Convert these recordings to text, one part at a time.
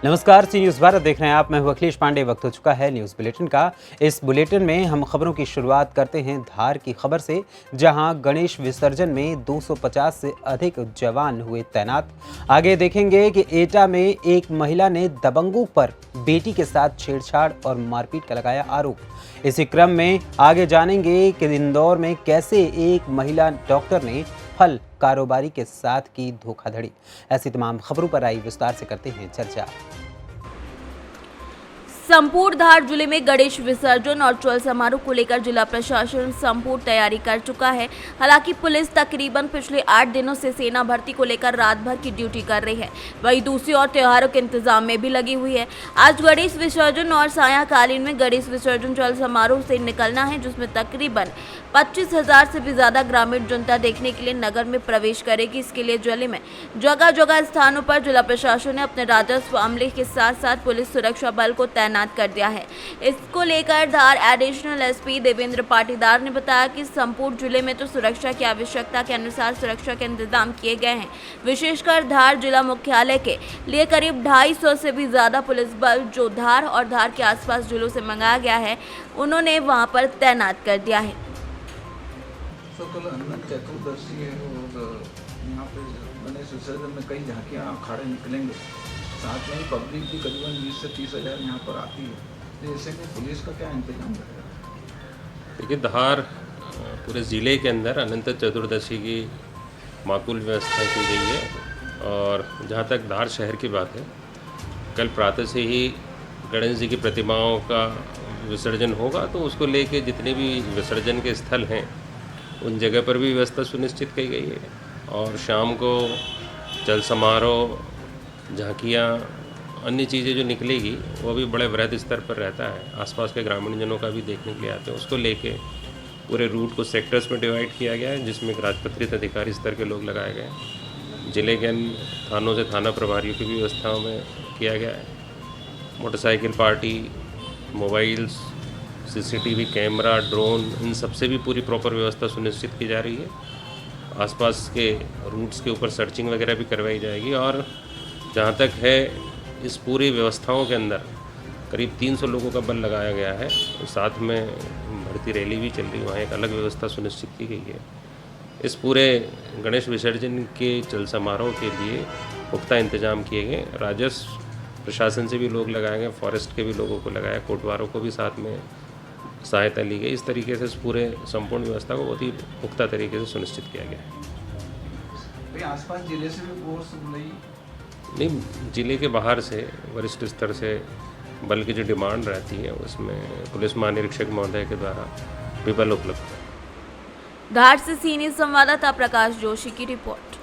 नमस्कार, सी न्यूज़ भारत देख रहे हैं आप। मैं हूं अखिलेश पांडे। वक्त हो चुका है न्यूज़ बुलेटिन का। इस बुलेटिन में हम खबरों की शुरुआत करते हैं धार की खबर से, जहां गणेश विसर्जन में 250 से अधिक जवान हुए तैनात। आगे देखेंगे कि एटा में एक महिला ने दबंगों पर बेटी के साथ छेड़छाड़ और मारपीट का लगाया आरोप। इसी क्रम में आगे जानेंगे कि इंदौर में कैसे एक महिला डॉक्टर ने फल कारोबारी के साथ की धोखाधड़ी। ऐसी तमाम खबरों पर आई विस्तार से करते हैं चर्चा। संपूर्ण धार जिले में गणेश विसर्जन और चौल समारोह को लेकर जिला प्रशासन संपूर्ण तैयारी कर चुका है। हालांकि पुलिस तकरीबन पिछले 8 दिनों से सेना भर्ती को लेकर रात भर की ड्यूटी कर रही है। वहीं दूसरी ओर त्योहारों के इंतजाम में भी लगी हुई है। आज गणेश विसर्जन और सायंकालीन में गणेश विसर्जन चौल समारोह से निकलना है, जिसमें तकरीबन 25,000 से भी ज्यादा ग्रामीण जनता देखने के लिए नगर में प्रवेश करेगी। इसके लिए जिले में जगह जगह स्थानों पर जिला प्रशासन ने अपने राजस्व अमले के साथ साथ पुलिस सुरक्षा बल को तैनात कर दिया है। इसको लेकर धार एडिशनल एसपी देवेंद्र पाटीदार ने बताया कि संपूर्ण जिले में तो सुरक्षा की आवश्यकता के अनुसार सुरक्षा के इंतजाम किए गए हैं। विशेषकर धार जिला मुख्यालय के लिए करीब 250 से भी ज्यादा पुलिस बल जो धार और धार के आसपास जिलों से मंगाया गया है, उन्होंने वहां पर तैनात कर दिया है। कल अनंत चतुर्दशी है और यहाँ पे गणेश विसर्जन में कई झांकियाँ अखाड़े निकलेंगे। साथ में ही पब्लिक भी करीबन 20 से 30 हज़ार यहाँ पर आती है। तो ऐसे में पुलिस का क्या इंतजाम रहेगा? देखिए, धार पूरे ज़िले के अंदर अनंत चतुर्दशी की माकूल व्यवस्था की गई है। और जहाँ तक धार शहर की बात है, कल प्रातः से ही गणेश जी की प्रतिमाओं का विसर्जन होगा, तो उसको लेके जितने भी विसर्जन के स्थल हैं उन जगह पर भी व्यवस्था सुनिश्चित की गई है। और शाम को जल समारोह, झांकियाँ, अन्य चीज़ें जो निकलेगी वो भी बड़े वृहद स्तर पर रहता है। आसपास के ग्रामीण जनों का भी देखने के लिए आते हैं। उसको लेके पूरे रूट को सेक्टर्स में डिवाइड किया गया है, जिसमें एक राजपत्रित अधिकारी स्तर के लोग लगाए गए हैं। जिले के अन्य थानों से थाना प्रभारियों की भी व्यवस्थाओं में किया गया है। Motorcycle party, mobiles, CCTV camera, drone, इन सब से भी पूरी प्रॉपर व्यवस्था सुनिश्चित की जा रही है। आसपास के रूट्स के ऊपर सर्चिंग वगैरह भी करवाई जाएगी। और जहाँ तक है, इस पूरी व्यवस्थाओं के अंदर करीब 300 लोगों का बल लगाया गया है। साथ में भर्ती रैली भी चल रही है, वहाँ एक अलग व्यवस्था सुनिश्चित की गई है। इस पूरे गणेश विसर्जन के चल समारोह के लिए पुख्ता इंतजाम किए गए। राजस्व प्रशासन से भी लोग लगाए गए, फॉरेस्ट के भी लोगों को लगाया, कोटवारों को भी साथ में सहायता ली गई। इस तरीके से इस पूरे संपूर्ण व्यवस्था को बहुत ही पुख्ता तरीके से सुनिश्चित किया गया है। आसपास जिले से भी फोर्स नहीं, जिले के बाहर से वरिष्ठ स्तर से बल की जो डिमांड रहती है, उसमें पुलिस महानिरीक्षक महोदय के द्वारा भी बल उपलब्ध है। धार से सीनियर संवाददाता प्रकाश जोशी की रिपोर्ट।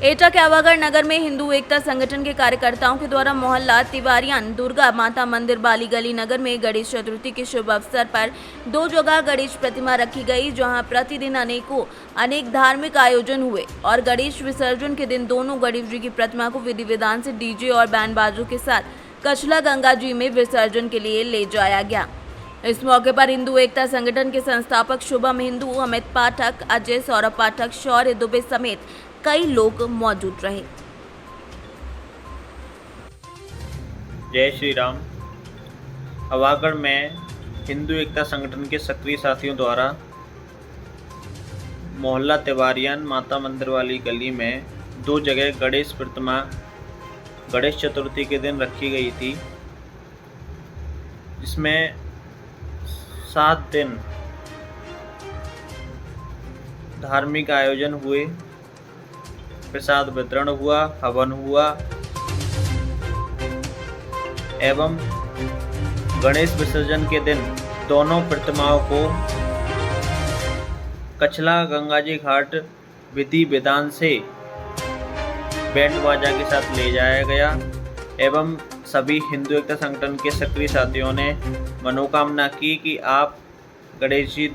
एटा के आवागढ़ नगर में हिंदू एकता संगठन के कार्यकर्ताओं के द्वारा मोहल्ला तिवारियान दुर्गा माता मंदिर बाली गली नगर में गणेश चतुर्थी के शुभ अवसर पर 2 जगह गणेश प्रतिमा रखी गई, जहां प्रतिदिन अनेक धार्मिक आयोजन हुए। और गणेश विसर्जन के दिन दोनों गणेश जी की प्रतिमा को विधि विधान से डीजे और बैंड बाजों के साथ कछला गंगा जी में विसर्जन के लिए ले जाया गया। इस मौके पर हिंदू एकता संगठन के संस्थापक शुभम हिंदू, अमित पाठक, अजय सौरभ पाठक, शौर्य दुबे समेत कई लोग मौजूद रहे। जय श्री राम। आवागढ़ में हिंदू एकता संगठन के सक्रिय साथियों द्वारा मोहल्ला तिवारियान माता मंदिर वाली गली में 2 जगह गणेश प्रतिमा गणेश चतुर्थी के दिन रखी गई थी, जिसमें 7 दिन धार्मिक आयोजन हुए, प्रसाद वितरण हुआ, हवन हुआ एवं गणेश विसर्जन के दिन दोनों प्रतिमाओं को कछला गंगा जी घाट विधि विधान से बैंड बाजा के साथ ले जाया गया। एवं सभी हिंदू एकता संगठन के सक्रिय साथियों ने मनोकामना की कि आप गणेश जी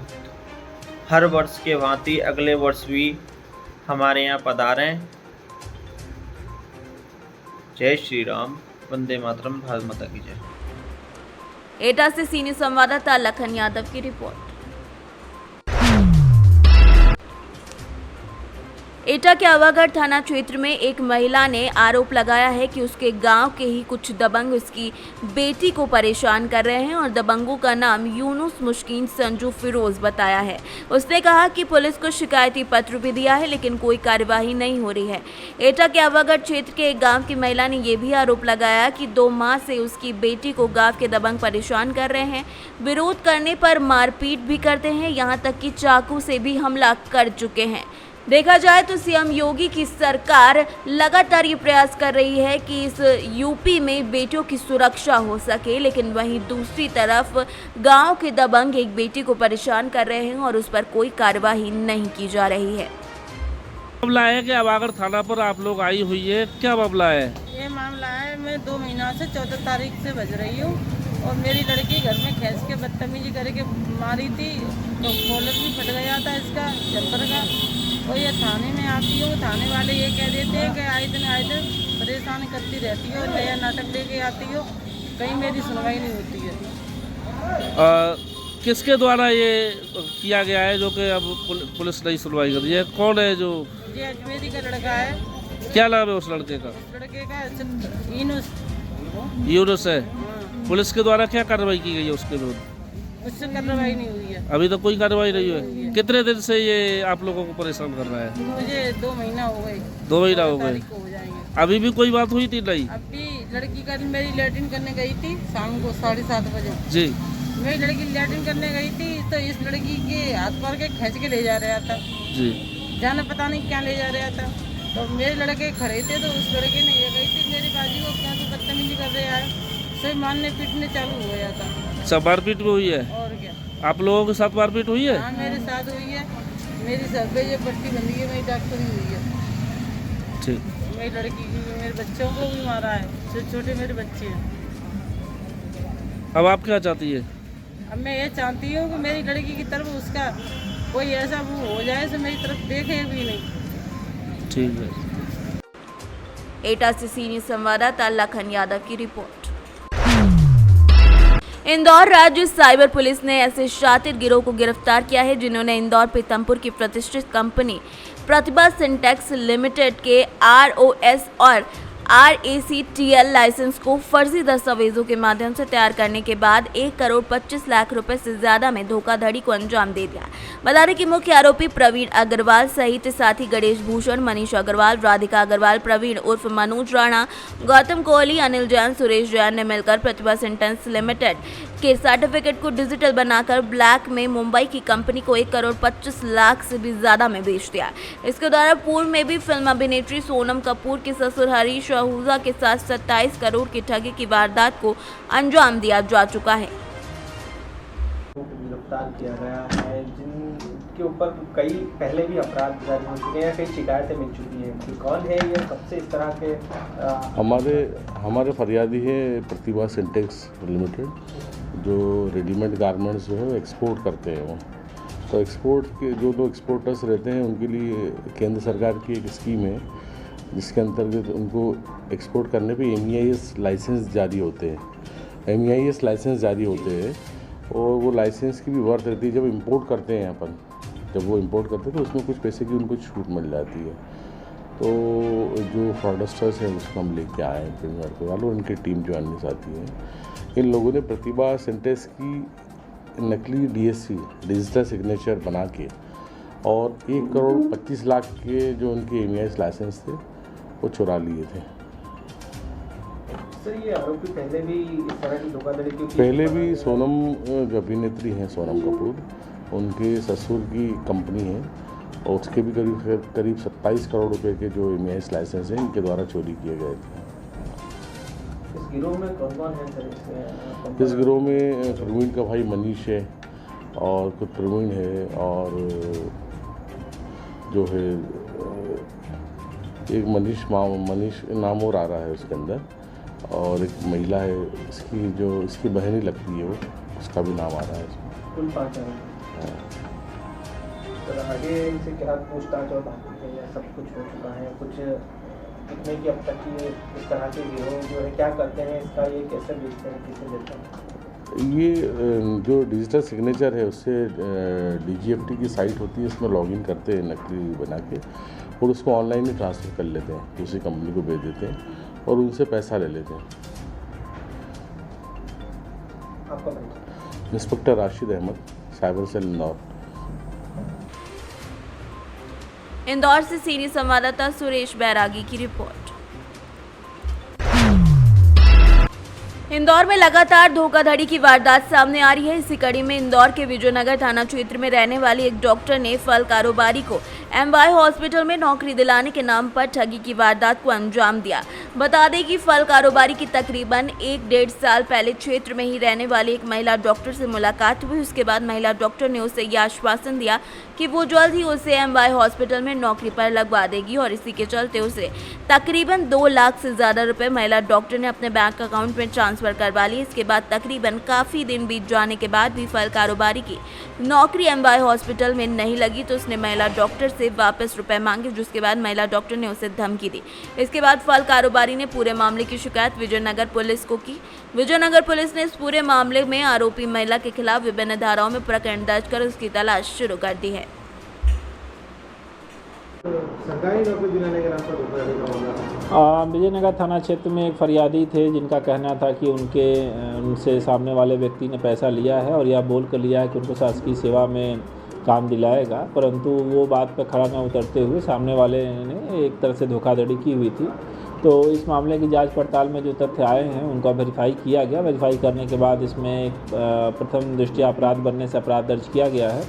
हर वर्ष के भांति अगले वर्ष भी हमारे यहाँ पधारें। जय श्री राम, वंदे मातरम, भारत माता की जय। एटा से सीनियर संवाददाता लखन यादव की रिपोर्ट। एटा के आवागढ़ थाना क्षेत्र में एक महिला ने आरोप लगाया है कि उसके गांव के ही कुछ दबंग उसकी बेटी को परेशान कर रहे हैं और दबंगों का नाम यूनुस, मुश्किन, संजू, फिरोज बताया है। उसने कहा कि पुलिस को शिकायती पत्र भी दिया है लेकिन कोई कार्यवाही नहीं हो रही है। एटा के आवागढ़ क्षेत्र के एक गाँव की महिला ने यह भी आरोप लगाया कि 2 माह से उसकी बेटी को गाँव के दबंग परेशान कर रहे हैं, विरोध करने पर मारपीट भी करते हैं, यहाँ तक कि चाकू से भी हमला कर चुके हैं। देखा जाए तो सीएम योगी की सरकार लगातार ये प्रयास कर रही है कि इस यूपी में बेटियों की सुरक्षा हो सके, लेकिन वहीं दूसरी तरफ गांव के दबंग एक बेटी को परेशान कर रहे हैं और उस पर कोई कार्यवाही नहीं की जा रही है। मामला है कि आवागढ़ थाना पर आप लोग आई हुई है, क्या मामला है? ये मामला है, मैं 2 महीना से 14 तारीख से बज रही हूँ और मेरी लड़की घर में खींच के बदतमीजी करके मारी थी, तो कॉलर भी फट गया था इसका जब्बर का। और ये थाने में आती हूँ, थाने वाले ये कह देते हैं कि आए दिन परेशान करती रहती हो, नया नाटक लेके आती हो, कहीं मेरी सुनवाई नहीं होती है। किसके द्वारा ये किया गया है जो कि अब पुलिस नहीं सुनवाई कर रही है? कौन है जो? ये अजमेरी का लड़का है। क्या नाम है उस लड़के का? लड़के का यूनुस है। पुलिस के द्वारा क्या कार्रवाई की गई है उसके विरुद्ध? उससे कार्रवाई नहीं हुई है। अभी तक कोई कार्रवाई नहीं हुई है। कितने दिन से ये आप लोगों को परेशान कर रहा है? मुझे 2 महीना हो गए। 2 महीना हो गए। हो जाएंगे। अभी भी कोई बात हुई थी? नहीं। अभी लड़की कल मेरी लैट्रिन करने गई थी शाम को 7:30 बजे। जी। मेरी लड़की लैट्रिन करने गई थी तो इस लड़की के हाथ पकड़ के खींच के ले जा रहा था। जी। जाना पता नहीं क्या ले जा रहा था, तो मेरे लड़के खड़े थे तो उस लड़के ने ये कही थी मेरी बाजी को क्या तो बदतमीजी कर रहे हैं, सही मारने पीटने चालू हो गया था। सब मारपीट भी हुई है? और क्या, आप लोगों के साथ मारपीट हुई है? हाँ मेरे साथ हुई है। मेरी सर पे ये पट्टी बंधी है, मेरी डॉक्टरी हुई है। ठीक। मेरी लड़की की भी, मेरे बच्चों को भी मारा है, छोटे छोटे मेरे बच्चे हैं। अब आप क्या चाहती है? अब मैं ये चाहती हूँ कि मेरी लड़की की तरफ उसका कोई ऐसा वो हो जाए तो मेरी तरफ देखे भी नहीं। ठीक है। एटा से सीनियर संवाददाता लखन यादव की रिपोर्ट। इंदौर राज्य साइबर पुलिस ने ऐसे शातिर गिरोह को गिरफ्तार किया है जिन्होंने इंदौर पीतमपुर की प्रतिष्ठित कंपनी प्रतिभा सिंटेक्स लिमिटेड के ROS और RACTL लाइसेंस को फर्जी दस्तावेजों के माध्यम से तैयार करने के बाद 1 करोड़ 25 लाख रुपए से ज्यादा में धोखाधड़ी को अंजाम दे दिया। बता दें कि मुख्य आरोपी प्रवीण अग्रवाल सहित साथी गणेश भूषण, मनीष अग्रवाल, राधिका अग्रवाल, प्रवीण उर्फ मनोज राणा, गौतम कोहली, अनिल जैन, सुरेश जैन ने मिलकर प्रतिभा सिंटेक्स लिमिटेड के सर्टिफिकेट को डिजिटल बनाकर ब्लैक में मुंबई की कंपनी को 1 करोड़ 25 लाख से भी ज्यादा में बेच दिया। इसके द्वारा पूर्व में भी फिल्म अभिनेत्री सोनम कपूर के ससुर हरीश आहूजा के साथ 27 करोड़ की ठगी की वारदात को अंजाम दिया जा चुका है। गिरफ्तार किया गया है जिनके ऊपर कई पहले भी अपराध दर्ज हो चुके हैं, कई शिकायतें मिल चुकी हैं। कि कौन है ये, कब से इस तरह के? हमारे फरियादी है प्रतिभा सिंटेक्स लिमिटेड, जो रेडीमेड गारमेंट्स जो है वो एक्सपोर्ट करते हैं। वो तो एक्सपोर्ट के जो लोग एक्सपोर्टर्स रहते हैं उनके लिए केंद्र सरकार की एक स्कीम है जिसके अंतर्गत उनको एक्सपोर्ट करने पे MEIS लाइसेंस जारी होते हैं। MEIS लाइसेंस जारी होते हैं और वो लाइसेंस की भी वर्थ रहती है। जब इंपोर्ट करते हैं अपन, जब वो इंपोर्ट करते हैं तो उसमें कुछ पैसे की उनको छूट मिल जाती है। तो जो फ्रॉडस्टर्स हैं उसको हम लेके आए हैं परिवार के वालों, उनकी टीम जो अन्य साथी हैं। इन लोगों ने प्रतिभा सिंटेक्स की नकली DSC डिजिटल सिग्नेचर बना के और 1 करोड़ 25 लाख के जो उनके MEIS लाइसेंस थे वो चुरा लिए थे। सर ये आरोपी पहले भी इस तरह की धोखाधड़ी की? पहले भी सोनम जो अभिनेत्री हैं सोनम कपूर, उनके ससुर की कंपनी है और उसके भी करीब 27 करोड़ रुपए के जो MEIS लाइसेंस हैं इनके द्वारा चोरी किए गए थे। इस गिरोह में कौन कौन है सर? इस गिरोह में प्रवीण का भाई मनीष है और कुछ प्रवीण है और जो है एक मनीष नाम और आ रहा है उसके अंदर, और एक महिला है इसकी बहन ही लगती है वो, उसका भी नाम आ रहा है इसमें। कुल 5 है। सर आगे इनसे क्या पूछताछ और बाकी है या सब कुछ हो चुका है? कुछ कितने की अब तक की इस तरह के गिरोह जो है क्या करते हैं, इसका ये कैसे बेचते हैं, किसे देते हैं? ये जो डिजिटल सिग्नेचर है उससे DGFT की साइट होती है, उसमें लॉगिन करते हैं नकली बना के और उसको ऑनलाइन ही ट्रांसफ़र कर लेते हैं, दूसरी कंपनी को भेज देते हैं और उनसे पैसा ले लेते हैं। आपका परिचय? Inspector Rashid Ahmed, cyber cell Indore. Indore से सीनियर संवाददाता सुरेश बैरागी की रिपोर्ट। इंदौर में लगातार धोखाधड़ी की वारदात सामने आ रही है। इसी कड़ी में इंदौर के विजयनगर थाना क्षेत्र में रहने वाली एक डॉक्टर ने फल कारोबारी को MY हॉस्पिटल में नौकरी दिलाने के नाम पर ठगी की वारदात को अंजाम दिया। बता दें कि फल कारोबारी की तकरीबन 1-1.5 साल पहले क्षेत्र में ही रहने वाली एक महिला डॉक्टर से मुलाकात हुई। उसके बाद महिला डॉक्टर ने उसे यह आश्वासन दिया कि वो जल्द ही उसे MY हॉस्पिटल में नौकरी पर लगवा देगी और इसी के चलते उसे तकरीबन 2 लाख से ज़्यादा रुपए महिला डॉक्टर ने अपने बैंक अकाउंट में ट्रांसफर करवा लिए। इसके बाद तकरीबन काफ़ी दिन बीत जाने के बाद भी फल कारोबारी की नौकरी MY हॉस्पिटल में नहीं लगी तो उसने महिला डॉक्टर से वापस रुपए मांगे, जिसके बाद महिला डॉक्टर ने उसे धमकी दी। इसके बाद फल कारोबारी ने पूरे मामले की शिकायत विजयनगर पुलिस को की। विजयनगर पुलिस ने इस पूरे मामले में आरोपी महिला के खिलाफ विभिन्न धाराओं में प्रकरण दर्ज कर उसकी तलाश शुरू कर दी है। सरकारी नौकरी दिलाने के नाम पर धोखाधड़ी का मामला। विजयनगर थाना क्षेत्र में एक फरियादी थे जिनका कहना था कि उनसे सामने वाले व्यक्ति ने पैसा लिया है और यह बोल कर लिया है कि उनको शासकीय सेवा में काम दिलाएगा, परंतु वो बात पर खड़ा न उतरते हुए सामने वाले ने एक तरह से धोखाधड़ी की हुई थी। तो इस मामले की जांच पड़ताल में जो तथ्य आए हैं उनका वेरीफाई किया गया। वेरीफाई करने के बाद इसमें प्रथम दृष्टया अपराध बनने से अपराध दर्ज किया गया है।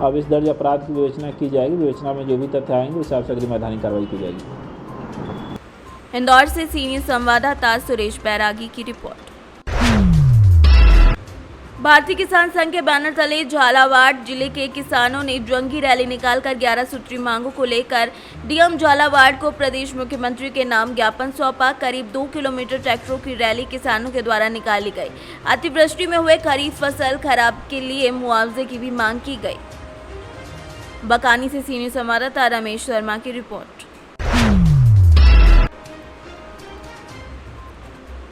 अब इस दर्ज अपराध की विवेचना की जाएगी। विवेचना में जो भी तथ्य आएंगे उस हिसाब से अग्रिम वैधानिक कार्रवाई की जाएगी। इंदौर से सीनियर संवाददाता सुरेश बैरागी की रिपोर्ट। भारतीय किसान संघ के बैनर तले झालावाड़ जिले के किसानों ने जंगी रैली निकालकर 11 सूत्री मांगों को लेकर DM झालावाड़ को प्रदेश मुख्यमंत्री के नाम ज्ञापन सौंपा। करीब 2 किलोमीटर ट्रैक्टरों की रैली किसानों के द्वारा निकाली गई। अतिवृष्टि में हुए खरीफ फसल खराब के लिए मुआवजे की भी मांग की गई। बकानी से सीनियर संवाददाता रमेश शर्मा की रिपोर्ट।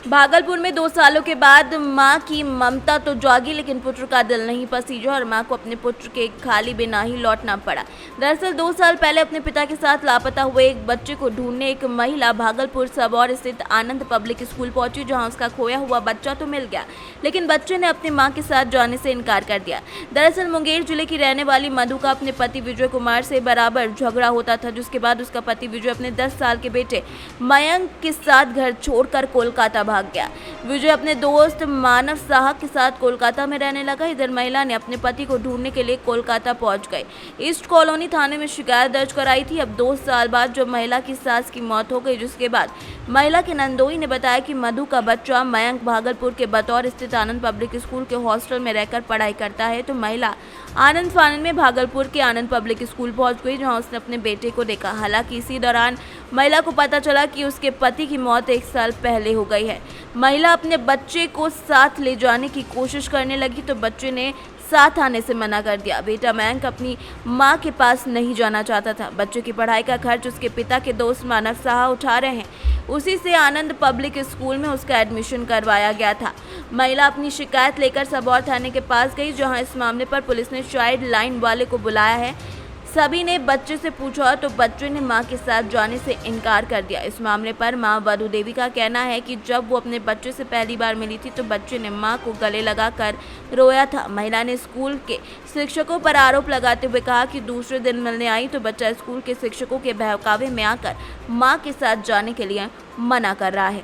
भागलपुर में 2 सालों के बाद मां की ममता तो जागी, लेकिन पुत्र का दिल नहीं पसीजा और मां को अपने पुत्र के खाली बिना ही लौटना पड़ा। दरअसल 2 साल पहले अपने पिता के साथ लापता हुए एक बच्चे को ढूंढने एक महिला भागलपुर सबौर स्थित आनंद पब्लिक स्कूल पहुंची, जहां उसका खोया हुआ बच्चा तो मिल गया, लेकिन बच्चे ने अपनी मां के साथ जाने से इनकार कर दिया। दरअसल मुंगेर जिले की रहने वाली मधु का अपने पति विजय कुमार से बराबर झगड़ा होता था, जिसके बाद उसका पति विजय अपने 10 साल के बेटे मयंक के साथ घर छोड़कर कोलकाता भाग गया। विजय अपने दोस्त मानव साहा के साथ कोलकाता में रहने लगा। इधर महिला ने अपने पति को ढूंढने के लिए कोलकाता पहुंच गई। ईस्ट कॉलोनी थाने में शिकायत दर्ज कराई थी। अब 2 साल बाद जब महिला की सास की मौत हो गई, जिसके बाद महिला के नंदोई ने बताया कि मधु का बच्चा मयंक भागलपुर के बतौर स्थित आनंद पब्लिक स्कूल के हॉस्टल में रहकर पढ़ाई करता है। तो महिला आनंद फानन में भागलपुर के आनंद पब्लिक स्कूल पहुंच गई, जहां उसने अपने बेटे को देखा। हालांकि इसी दौरान महिला को पता चला कि उसके पति की मौत 1 साल पहले हो गई है। महिला अपने बच्चे को साथ ले जाने की कोशिश करने लगी तो बच्चे ने साथ आने से मना कर दिया। बेटा मयंक अपनी मां के पास नहीं जाना चाहता था। बच्चे की पढ़ाई का खर्च उसके पिता के दोस्त मानव साहा उठा रहे हैं। उसी से आनंद पब्लिक स्कूल में उसका एडमिशन करवाया गया था। महिला अपनी शिकायत लेकर सबौर थाने के पास गई, जहां इस मामले पर पुलिस ने चाइल्ड लाइन वाले को बुलाया है। सभी ने बच्चे से पूछा तो बच्चे ने मां के साथ जाने से इनकार कर दिया। इस मामले पर मां वधु देवी का कहना है कि जब वो अपने बच्चे से पहली बार मिली थी तो बच्चे ने मां को गले लगाकर रोया था। महिला ने स्कूल के शिक्षकों पर आरोप लगाते हुए कहा कि दूसरे दिन मिलने आई तो बच्चा स्कूल के शिक्षकों के बहकावे में आकर मां के साथ जाने के लिए मना कर रहा है।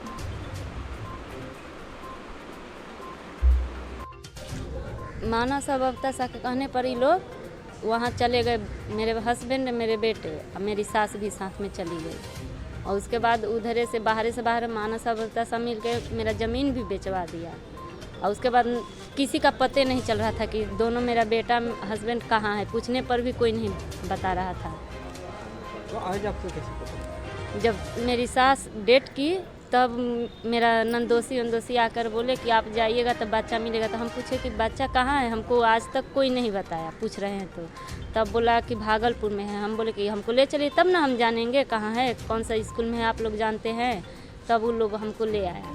माना सब अब तक कहने पर ही लोग वहाँ चले गए। मेरे हस्बैंड, मेरे बेटे और मेरी सास भी साथ में चली गई और उसके बाद उधरे से बाहर माना सब मिल के मेरा ज़मीन भी बेचवा दिया। और उसके बाद किसी का पते नहीं चल रहा था कि दोनों मेरा बेटा हस्बैंड कहाँ है। पूछने पर भी कोई नहीं बता रहा था। तो आज आपको कैसे पता? जब मेरी सास डेट की तब मेरा नंदोसी आकर बोले कि आप जाइएगा तब बच्चा मिलेगा। तो हम पूछे कि बच्चा कहाँ है, हमको आज तक कोई नहीं बताया। पूछ रहे हैं तो तब बोला कि भागलपुर में है। हम बोले कि हमको ले चलिए तब ना हम जानेंगे कहाँ है, कौन सा स्कूल में है, आप लोग जानते हैं। तब वो लोग हमको ले आया।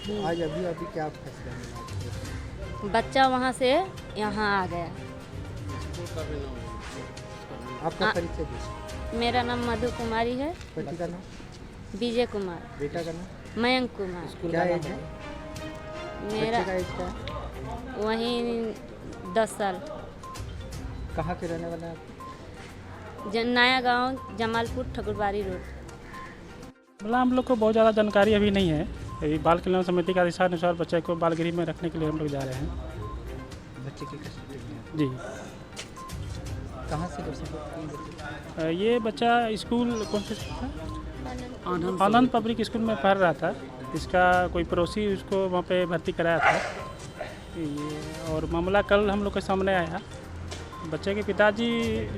आज अभी क्या फैसला मिला? बच्चा वहाँ से यहाँ आ गया। आपका परिचय दीजिए। मेरा नाम मधु कुमारी है। पति का नाम? विजय कुमार। बेटा का नाम? मयंक कुमार। क्या एज है? मेरा बच्चे का एज क्या है? वहीं 10 साल। कहाँ के रहने वाले हैं आप? नया गांव जमालपुर ठकुरबाड़ी रोड। मतलब हम लोग को बहुत ज़्यादा जानकारी अभी नहीं है। अभी बाल कल्याण समिति का दिशानुसार बच्चे को बाल गृह में रखने के लिए हम लोग जा रहे हैं। बच्चे की कस्टडी में? जी। कहाँ से बच्चे? ये बच्चा स्कूल कौन से था? आनंद पब्लिक स्कूल में पढ़ रहा था। इसका कोई पड़ोसी उसको वहाँ पे भर्ती कराया था ये, और मामला कल हम लोग के सामने आया। बच्चे के पिताजी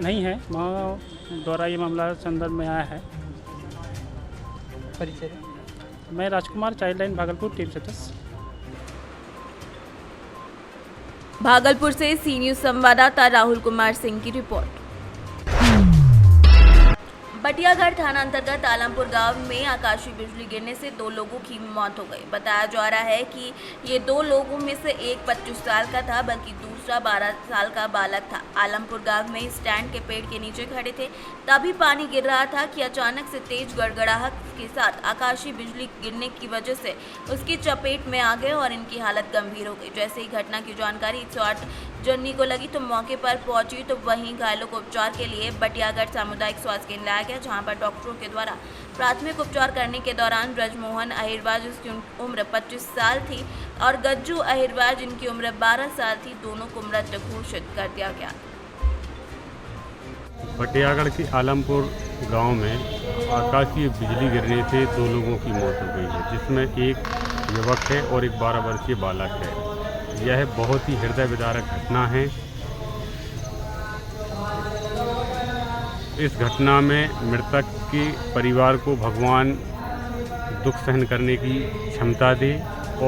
नहीं हैं, वहाँ द्वारा ये मामला संदर्भ में आया है। परिचय? मैं राजकुमार, चाइल्डलाइन भागलपुर, टीम सदस्य। भागलपुर से सी न्यूज़ संवाददाता राहुल कुमार सिंह की रिपोर्ट। बटियागढ़ थाना अंतर्गत आलमपुर गांव में आकाशीय बिजली गिरने से 2 लोगों की मौत हो गई। बताया जा रहा है कि ये 2 लोगों में से एक 25 साल का था, बल्कि दूसरा 12 साल का बालक था। आलमपुर गांव में स्टैंड के पेड़ के नीचे खड़े थे, तभी पानी गिर रहा था कि अचानक से तेज गड़गड़ाहट के साथ आकाशीय बिजली गिरने की वजह से उसकी चपेट में आ गए और इनकी हालत गंभीर हो गई। जैसे ही घटना की जानकारी 108 जननी को लगी तो मौके पर पहुंची, तो वहीं घायलों को उपचार के लिए बटियागढ़ सामुदायिक स्वास्थ्य केंद्र लाया गया, जहां पर डॉक्टरों के द्वारा प्राथमिक उपचार करने के दौरान ब्रजमोहन अहिरवार, जिसकी उम्र 25 साल थी, और गज्जू अहिरवार, जिनकी उम्र 12 साल थी, दोनों को मृत घोषित कर दिया गया। बटियागढ़ के आलमपुर गांव में आकाशीय बिजली गिरने से 2 लोगों की मौत हो गई है, जिसमें एक युवक है और एक 12 वर्षीय बालक है। यह बहुत ही हृदय विदारक घटना है। इस घटना में मृतक के परिवार को भगवान दुख सहन करने की क्षमता दे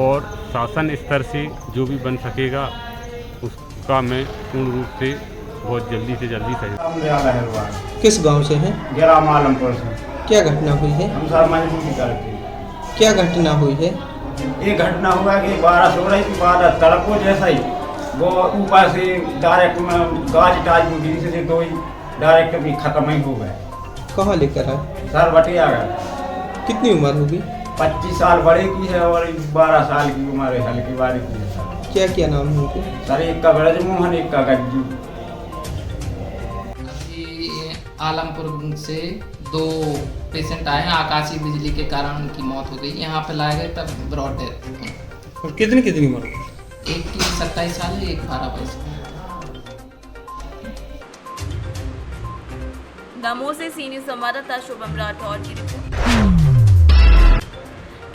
और शासन स्तर से जो भी बन सकेगा उसका मैं पूर्ण रूप से बहुत जल्दी से जल्दी सहयोग। किस गांव से हैं? ग्राम आलमपुर से। क्या घटना हुई है? हम सर मजदूरी करते हैं। क्या घटना हुई है? ये घटना हुआ कि 12 हो रही थी, 12 तड़को जैसा ही वो ऊपर से डायरेक्ट गाज टाज में गिरी से 2 ही डायरेक्ट भी खत्म ही हो गए। कहाँ लेकर आए? सर बटियागढ़। कितनी उम्र होगी? 25 साल बड़े की है और 12 साल की उम्र है, हल्की बारी की है सर। क्या क्या नाम है उनके? सर एक का ब्रजमोहन, एक का गज्जू। आलमपुर से 2 पेशेंट आए हैं, आकाशीय बिजली के कारण उनकी मौत हो गई। यहाँ पे लाए गए तब ब्रॉड डेथ। और कितनी उम्र? एक की 27 साल है, एक 12 साल। दमोह से सी न्यूज़ संवाददाता शुभम राठौर की रिपोर्ट।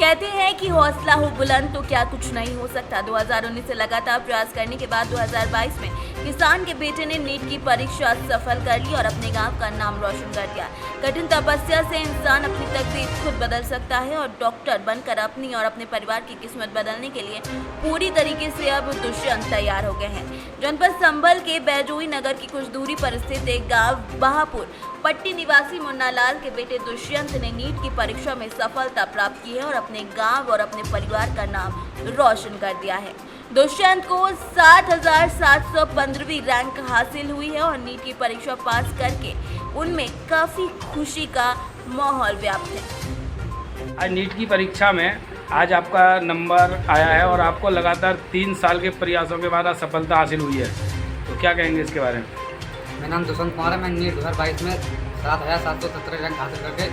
कहते हैं कि हौसला हो बुलंद तो क्या कुछ नहीं हो सकता। 2019 से लगातार प्रयास करने के बाद 2022 में किसान के बेटे ने नीट की परीक्षा सफल कर ली और अपने गांव का नाम रोशन कर दिया। कठिन तपस्या से इंसान अपनी तकदीर खुद बदल सकता है और डॉक्टर बनकर अपनी और अपने परिवार की किस्मत बदलने के लिए पूरी तरीके से अब दुष्यंत तैयार हो गए हैं। जनपद संभल के बैजोई नगर की कुछ दूरी पर स्थित एक गाँव बहापुर पट्टी निवासी मुन्नालाल के बेटे दुष्यंत ने नीट की परीक्षा में सफलता प्राप्त की है और अपने गांव और अपने परिवार का नाम रोशन कर दिया है। दुष्यंत को 7,715वीं रैंक हासिल हुई है और नीट की परीक्षा पास करके उनमें काफी खुशी का माहौल व्याप्त है। आज नीट की परीक्षा में आज आपका नंबर आया है और आपको लगातार 3 साल के प्रयासों के बाद आज सफलता हासिल हुई है, तो क्या कहेंगे इसके बारे में? मेरा नाम दुष्यंत कुमार है। मैं नीट 2022 में 7,717 रैंक हासिल करके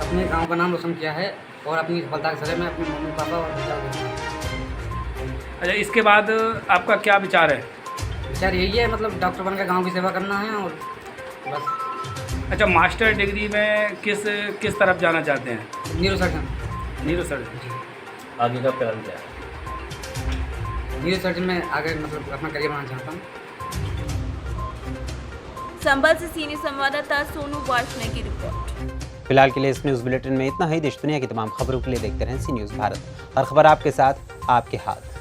अपने गांव का नाम रोशन किया है और अपनी सफलता के श्रेय में अपने मम्मी पापा और पिता को। अच्छा, इसके बाद आपका क्या विचार है? विचार यही है, मतलब डॉक्टर बनकर गांव की सेवा करना है और बस। अच्छा, मास्टर डिग्री में किस तरफ जाना चाहते हैं? न्यूरोसर्जन। न्यूरोसर्जन। आगे का प्लान क्या है? न्यूरोसर्जन में आगे मतलब अपना करियर बनाना चाहता हूँ। संभल से सी न्यूज़ संवाददाता सोनू वार्ष्णेय की रिपोर्ट। फिलहाल के लिए इस न्यूज़ बुलेटिन में इतना ही। देश दुनिया की तमाम खबरों के लिए देखते रहें सी न्यूज़ भारत। हर खबर आपके साथ, आपके हाथ।